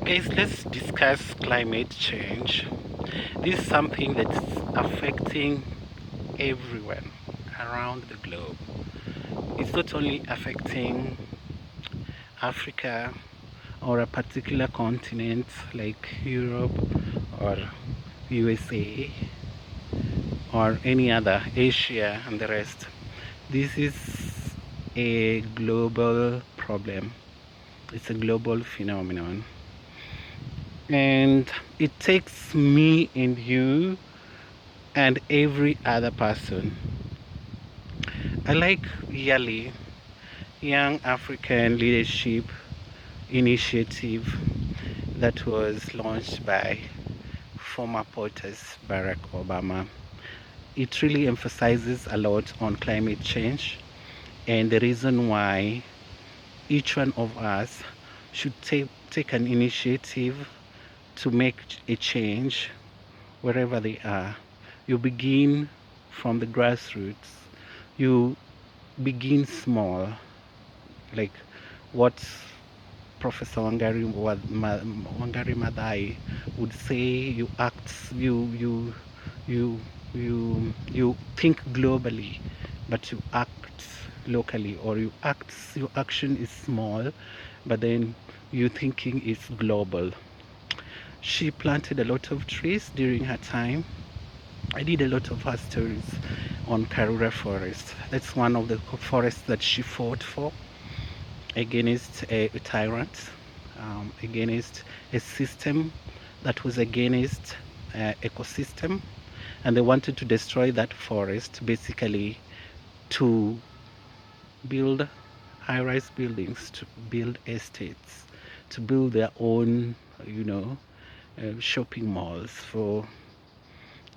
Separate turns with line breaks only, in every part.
Guys, let's discuss climate change. This is something that's affecting everyone around the globe. It's not only affecting Africa or a particular continent like Europe or USA or any other, Asia and the rest. This is a global problem. It's a global phenomenon. And it takes me and you and every other person. I like YALI, Young African Leadership Initiative, that was launched by former POTUS Barack Obama. It really emphasizes a lot on climate change and the reason why each one of us should take an initiative to make a change wherever they are. You begin from the grassroots. You begin small, like what Professor Wangari Maathai would say. You act, you, you think globally, but you act locally, or your action is small, but then your thinking is global. She planted a lot of trees during her time. I did a lot of her stories on Karura Forest. That's one of the forests that she fought for against a tyrant, against a system that was against ecosystem, and they wanted to destroy that forest basically to build high-rise buildings, to build estates, to build their own, shopping malls for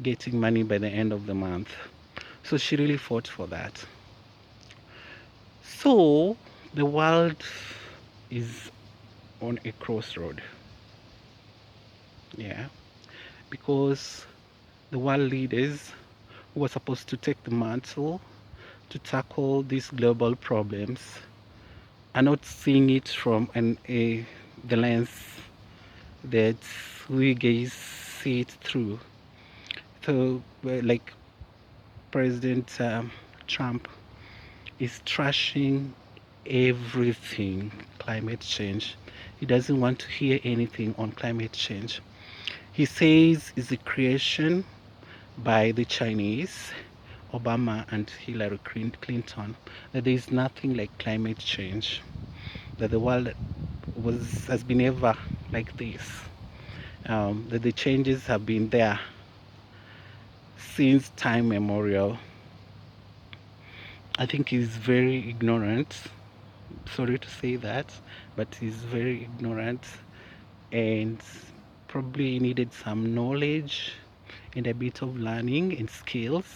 getting money by the end of the month. So she really fought for that. So the world is on a crossroad. Yeah. Because the world leaders who are supposed to take the mantle to tackle these global problems are not seeing it from the lens that we guys see it through. So, like President Trump is trashing everything climate change. He doesn't want to hear anything on climate change. He says it's a creation by the Chinese, Obama and Hillary Clinton, that there is nothing like climate change, that the world has been ever like this, that the changes have been there since time memorial. I think he's very ignorant. Sorry to say that, but he's very ignorant and probably needed some knowledge and a bit of learning and skills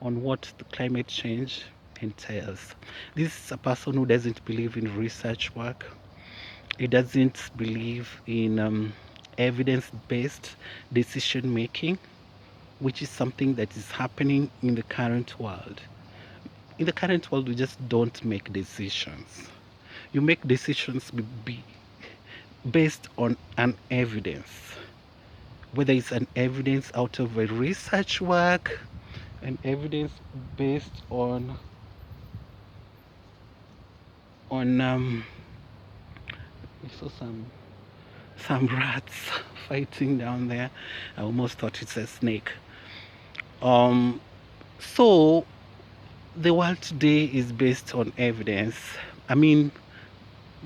on what the climate change entails. This is a person who doesn't believe in research work. He doesn't believe in evidence-based decision making, which is something that is happening in the current world. In the current world, we just don't make decisions. You make decisions based on an evidence, whether it's an evidence out of a research work, an evidence based on I saw some rats fighting down there. I almost thought it's a snake. So the world today is based on evidence. I mean,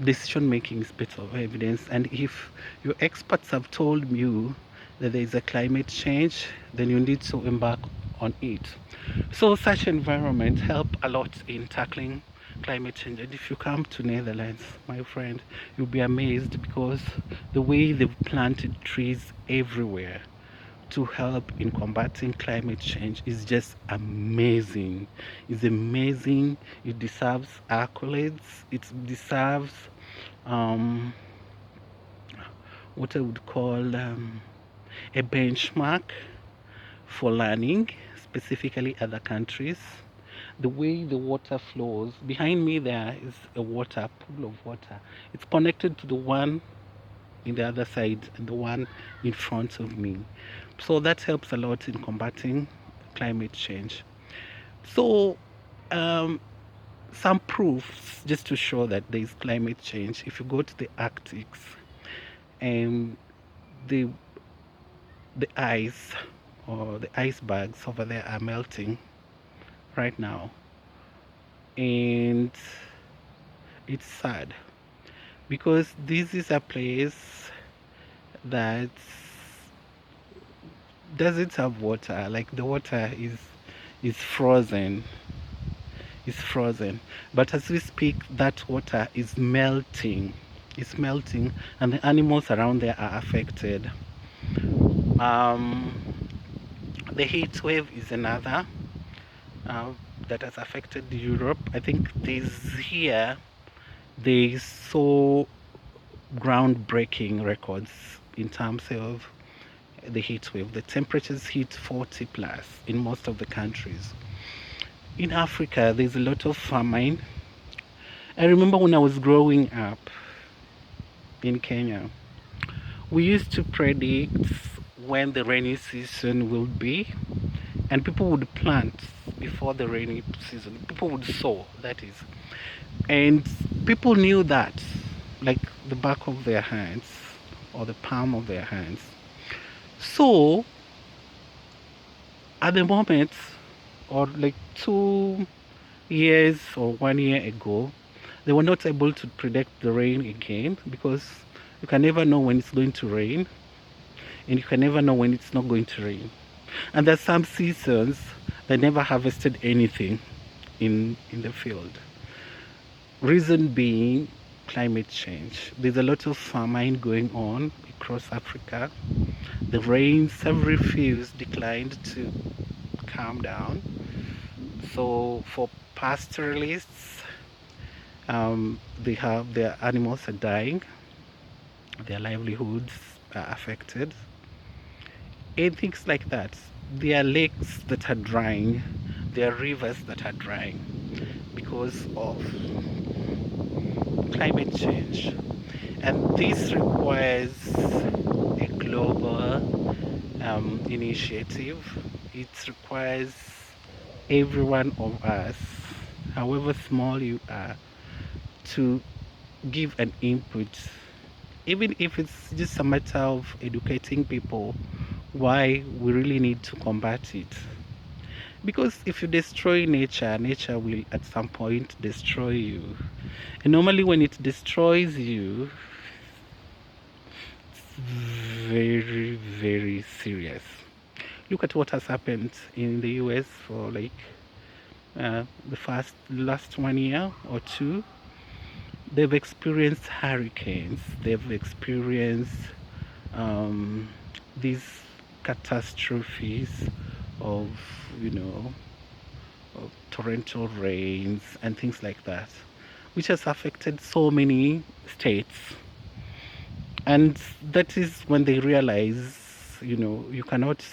decision making is based on evidence, and if your experts have told you that there is a climate change, then you need to embark on it. So such environment help a lot in tackling climate change. And if you come to Netherlands, my friend, you'll be amazed, because the way they've planted trees everywhere to help in combating climate change is just amazing. It's amazing. It deserves accolades. It deserves what I would call a benchmark for learning, specifically other countries. The way the water flows, behind me there is a pool of water. It's connected to the one in the other side and the one in front of me. So that helps a lot in combating climate change. So, um, some proofs just to show that there is climate change. If you go to the Arctics, and the the ice or the icebergs over there are melting right now, and it's sad because this is a place that doesn't have water. Like the water is frozen, is frozen. But as we speak, that water is melting. It's melting, and the animals around there are affected. Um, the heat wave is another uh, that has affected Europe. I think this year they saw groundbreaking records in terms of the heat wave. The temperatures hit 40 plus in most of the countries. In Africa, there's a lot of famine. I remember when I was growing up in Kenya, we used to predict when the rainy season will be, and people would plant before the rainy season. People would sow, that is. And people knew that, like the back of their hands or the palm of their hands. So, at the moment, or like 2 years or 1 year ago, they were not able to predict the rain again because you can never know when it's going to rain, and you can never know when it's not going to rain. And there's some seasons they never harvested anything in the field. Reason being climate change. There's a lot of famine going on across Africa. The rains have refused, declined to calm down. So for pastoralists, they have their animals are dying, their livelihoods are affected, and things like that. There are lakes that are drying, there are rivers that are drying because of climate change. And this requires a global initiative. It requires every one of us, however small you are, to give an input, even if it's just a matter of educating people why we really need to combat it. Because if you destroy nature, nature will at some point destroy you. And normally, when it destroys you, it's very, very serious. Look at what has happened in the US for like the last 1 year or two. They've experienced hurricanes, they've experienced um, these catastrophes of, you know, of torrential rains and things like that, which has affected so many states. And that is when they realize, you cannot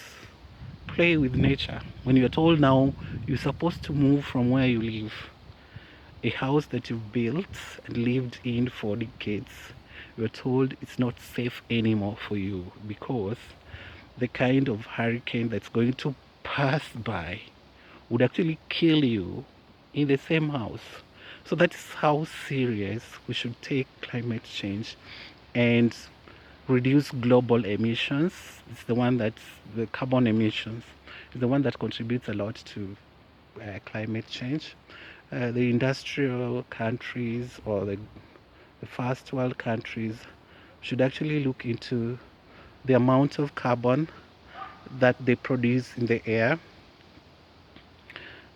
play with nature. When you're told now you're supposed to move from where you live, a house that you've built and lived in for decades, you're told it's not safe anymore for you because the kind of hurricane that's going to pass by would actually kill you in the same house. So that is how serious we should take climate change and reduce global emissions. It's the one that's the carbon emissions is the one that contributes a lot to climate change. The industrial countries or the first world countries should actually look into the amount of carbon that they produce in the air.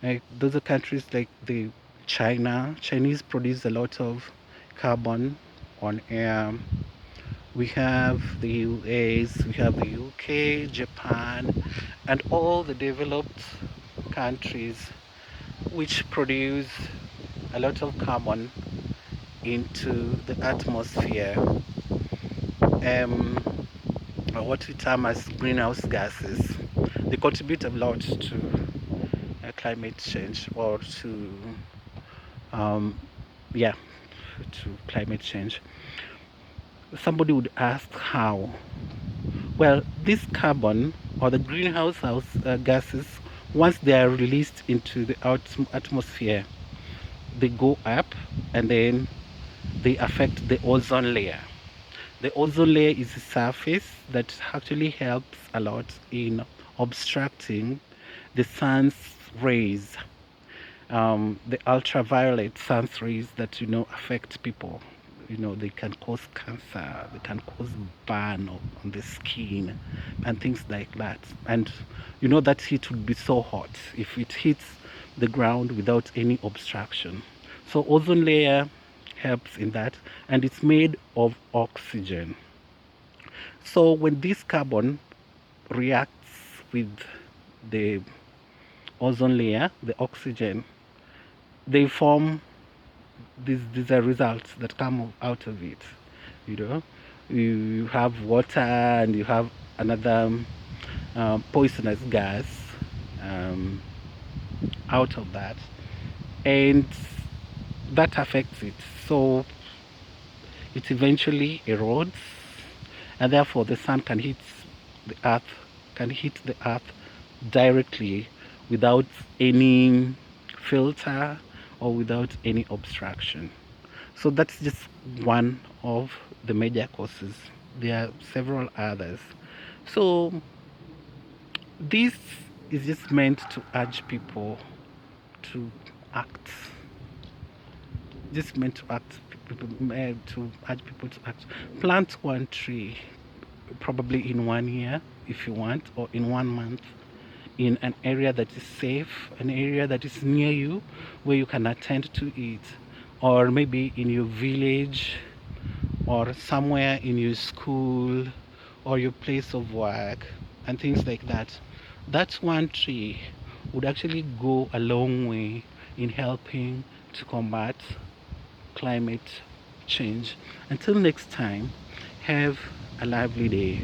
Like those are countries like the Chinese produce a lot of carbon on air. We have the US, we have the UK, Japan, and all the developed countries which produce a lot of carbon into the atmosphere, or what we term as greenhouse gases. They contribute a lot to climate change, or to um, yeah, to climate change. Somebody would ask how. Well, this carbon or the greenhouse gases, once they are released into the atmosphere, they go up and then they affect the ozone layer. The ozone layer is a surface that actually helps a lot in obstructing the sun's rays, the ultraviolet sun's rays that affect people. They can cause cancer, they can cause burn on the skin and things like that. And that heat would be so hot if it hits the ground without any obstruction. So ozone layer helps in that, and it's made of oxygen. So when this carbon reacts with the ozone layer, the oxygen, they form these are results that come out of it. You know, you have water and you have another poisonous gas um, out of that, and that affects it. So it eventually erodes, and therefore the sun the earth can hit the earth directly without any filter or without any obstruction. So that's just one of the major causes. There are several others. So this is just meant to urge people to act. Just meant to act. To urge people to act. Plant one tree, probably in 1 year, if you want, or in 1 month, in an area that is safe, an area that is near you, where you can attend to it, or maybe in your village, or somewhere in your school, or your place of work, and things like that. That one tree would actually go a long way in helping to combat climate change. Until next time, have a lovely day.